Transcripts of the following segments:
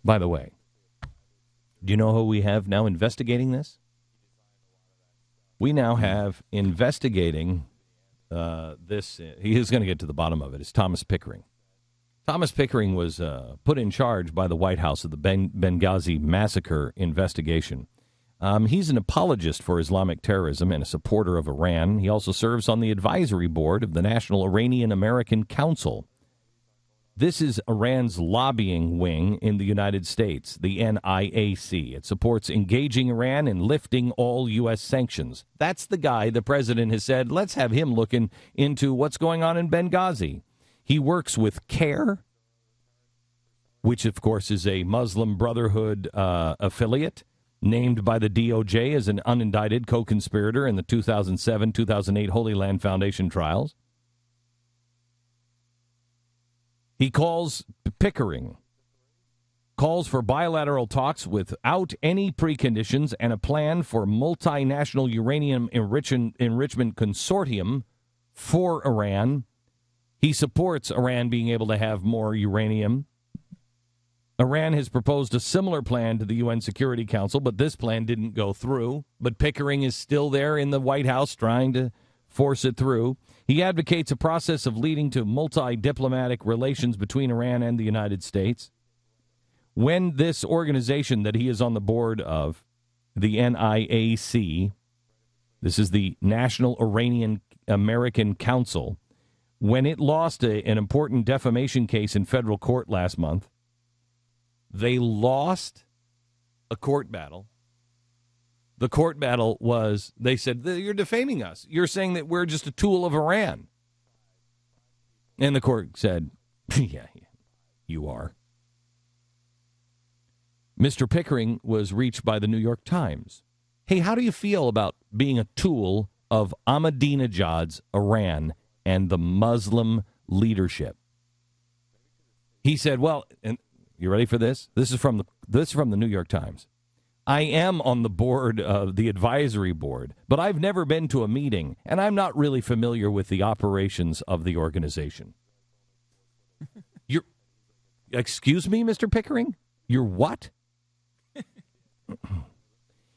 By the way, do you know who we have now investigating this? We now have investigating this. He is going to get to the bottom of it. It's Thomas Pickering. Thomas Pickering was put in charge by the White House of the Benghazi massacre investigation. He's an apologist for Islamic terrorism and a supporter of Iran. He also serves on the advisory board of the National Iranian American Council. This is Iran's lobbying wing in the United States, the NIAC. It supports engaging Iran and lifting all U.S. sanctions. That's the guy the president has said, let's have him looking into what's going on in Benghazi. He works with CARE, which, of course, is a Muslim Brotherhood affiliate, named by the DOJ as an unindicted co-conspirator in the 2007-2008 Holy Land Foundation trials. He Pickering calls for bilateral talks without any preconditions and a plan for multinational uranium enrichment consortium for Iran. He supports Iran being able to have more uranium. Iran has proposed a similar plan to the UN Security Council, but this plan didn't go through. But Pickering is still there in the White House trying to force it through. He advocates a process of leading to multi-diplomatic relations between Iran and the United States. When this organization that he is on the board of, the NIAC, this is the National Iranian American Council, when it lost an important defamation case in federal court last month, they lost a court battle. The court battle was, they said, you're defaming us. You're saying that we're just a tool of Iran. And the court said, yeah, you are. Mr. Pickering was reached by the New York Times. Hey, how do you feel about being a tool of Ahmadinejad's Iran and the Muslim leadership? He said, well, and you ready for this? This is from the New York Times. I am on the board of the advisory board, but I've never been to a meeting, and I'm not really familiar with the operations of the organization. Excuse me, Mr. Pickering? You're what?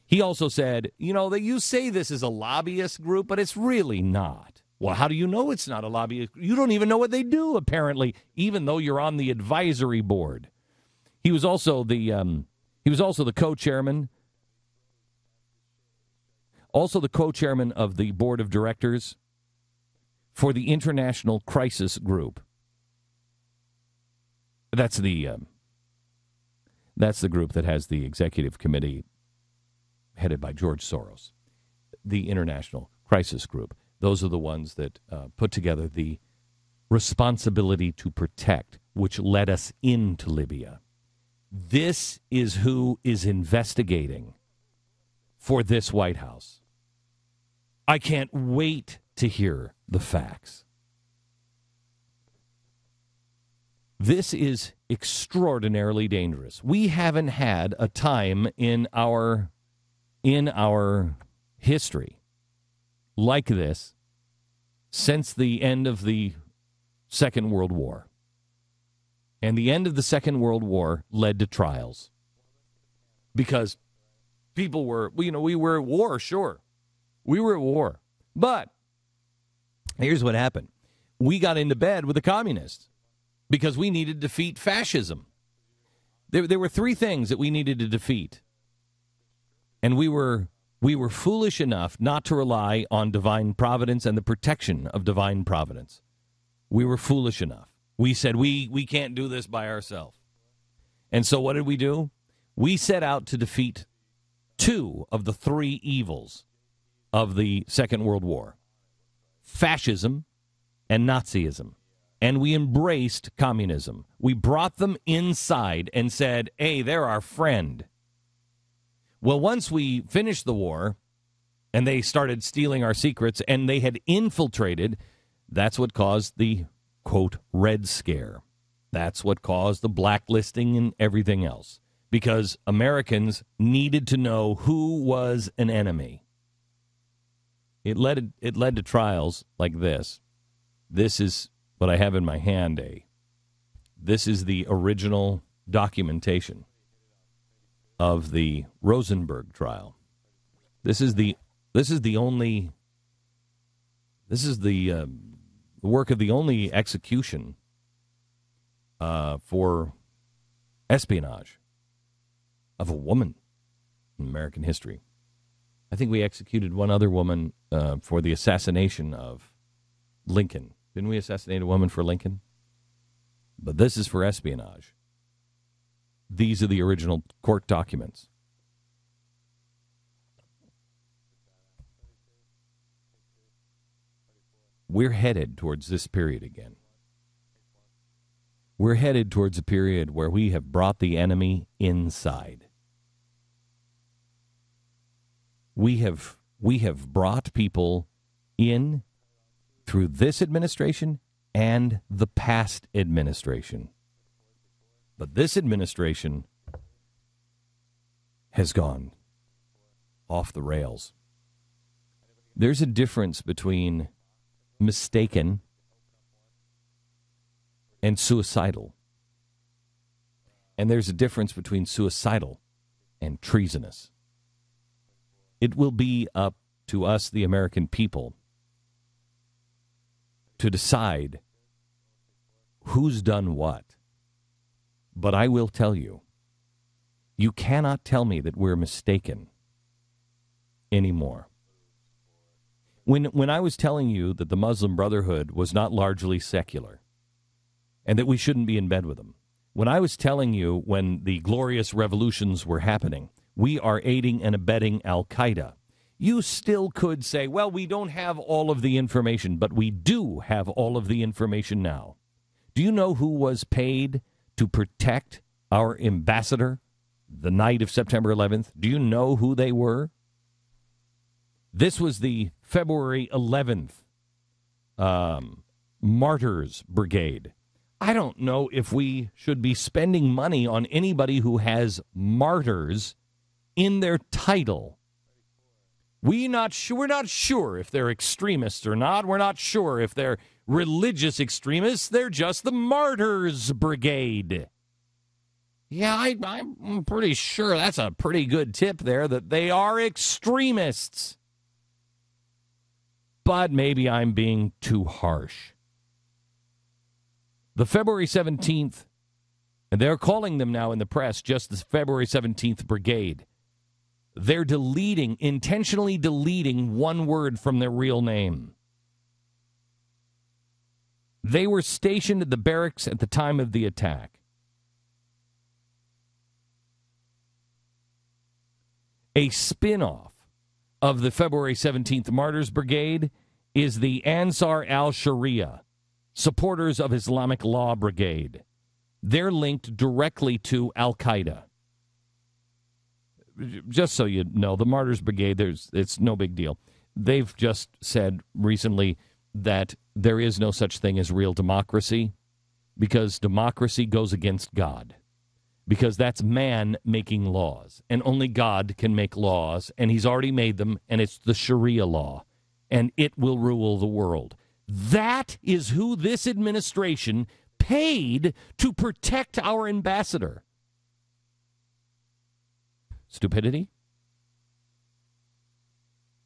He also said, that you say this is a lobbyist group, but it's really not. Well, how do you know it's not a lobbyist? You don't even know what they do, apparently, even though you're on the advisory board. He was also the co-chairman, of the board of directors for the International Crisis Group. That's the group that has the executive committee headed by George Soros. The International Crisis Group. Those are the ones that put together the responsibility to protect, which led us into Libya. This is who is investigating for this White House. I can't wait to hear the facts. This is extraordinarily dangerous. We haven't had a time in our history like this since the end of the Second World War. And the end of the Second World War led to trials. Because people were, we were at war, sure. We were at war. But here's what happened. We got into bed with the communists because we needed to defeat fascism. There were three things that we needed to defeat. And we were foolish enough not to rely on divine providence and the protection of divine providence. We were foolish enough. We said, we can't do this by ourselves. And so what did we do? We set out to defeat two of the three evils of the Second World War, fascism and Nazism. And we embraced communism. We brought them inside and said, hey, they're our friend. Well, once we finished the war and they started stealing our secrets and they had infiltrated, that's what caused the quote, Red Scare. That's what caused the blacklisting and everything else. Because Americans needed to know who was an enemy. It led to trials like this. This is what I have in my hand. This is the original documentation. of the Rosenberg trial. This is the work of the only execution for espionage of a woman in American history. I think we executed one other woman for the assassination of Lincoln. Didn't we assassinate a woman for Lincoln? But this is for espionage. These are the original court documents. We're headed towards this period again. We're headed towards a period where we have brought the enemy inside. We have brought people in through this administration and the past administration. But this administration has gone off the rails. There's a difference between mistaken and suicidal. And there's a difference between suicidal and treasonous. It will be up to us, the American people, to decide who's done what. But I will tell you, you cannot tell me that we're mistaken anymore. When I was telling you that the Muslim Brotherhood was not largely secular and that we shouldn't be in bed with them, when I was telling you when the glorious revolutions were happening, we are aiding and abetting Al-Qaeda, you still could say, well, we don't have all of the information, but we do have all of the information now. Do you know who was paid to protect our ambassador the night of September 11th? Do you know who they were? This was the February 11th Martyrs Brigade. I don't know if we should be spending money on anybody who has martyrs in their title. We're not sure if they're extremists or not. We're not sure if they're religious extremists. They're just the Martyrs Brigade. Yeah, I'm pretty sure that's a pretty good tip there, that they are extremists. But maybe I'm being too harsh. The February 17th, and they're calling them now in the press just the February 17th Brigade. They're intentionally deleting one word from their real name. They were stationed at the barracks at the time of the attack. A spin-off of the February 17th Martyrs Brigade is the Ansar al-Sharia, supporters of Islamic Law Brigade. They're linked directly to Al-Qaeda. Just so you know, the Martyrs Brigade, it's no big deal. They've just said recently that there is no such thing as real democracy because democracy goes against God. Because that's man making laws, and only God can make laws, and he's already made them, and it's the Sharia law, and it will rule the world. That is who this administration paid to protect our ambassador. Stupidity?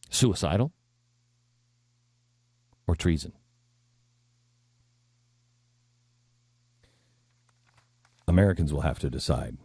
Suicidal? Or treason? Americans will have to decide.